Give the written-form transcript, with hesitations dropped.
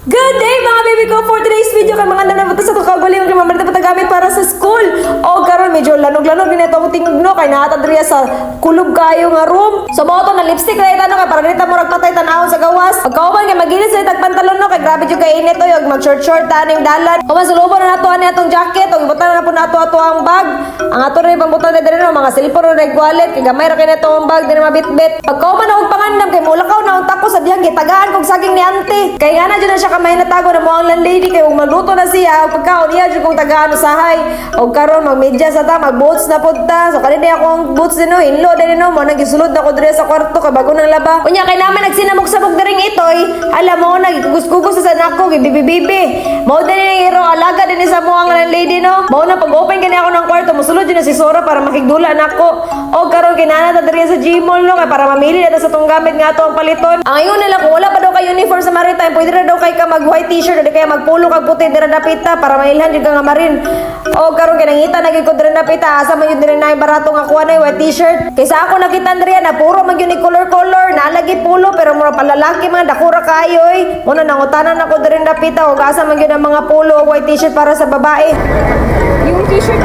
Good day mga baby ko! For today's video kay mga nanabuto sa tukaguli yung kimamali na patagamit para sa school. O karon medyo lanog-lanog din ito akong tingno kay naatadriya sa kulog kayo nga room. So mo to na lipstick na itano kay para ganita mo ragpatay tanahon sa gawas. Pagkauban kay magilis sa tagpantalon no kay grabe jud kay init to yung mag short taning dalan. O masulubo na nato ani atong jacket o ibutan na po nato ato ang bag. Ang ato rin pambutan na diri no mga cellphone ug wallet kay gamay ra kay nato ang bag diri mabitbit. Pagkauban na og pangandam kay mulakaw na ang tako sa diyang gitagaan kog saging ni auntie. Kay nga na jud na siya kamay natago na mo ang landlady kay ug magluto na siya ug pagkaon niya jud kong tagaan usahay ug karon magmedyas na ta mag-boots na pud ta. So kanina ako ang boots dino hinlo diri no mo nagisulod na ko diri sa kwarto kay bago nang laba. Unya kay naman nagsinamok-samok diring itoy. Alam mo nagigugos-gugos sa nako gibibibibi. Mao diri ni iro alaga din sa mo ang landlady no. Mao na pag-open kani ako ng kwarto musulod jud na si Sora para makigdula nako. O karon kinana ta diri sa Gmall no kay para mamili na ta sa tong gamit nga ato ang paliton. Ang ayon nila kung wala pa daw kay uniform sa maritime pwede ra daw kay ka mag white t-shirt o di kaya magpulo kag puti dira dapita para mailhan jud ka nga marin. O karon kinangita na gyud ko dira dapita asa man jud diri na barato nga kuha na white t-shirt. Kaysa ako nakita Andrea na puro man gyud ni color nalagi pulo pero mura palalaki man dakura kayo oy. Muna nangutanan ako diri dapita og asa man gyud ang mga pulo o white t-shirt para sa babae. Yung t-shirt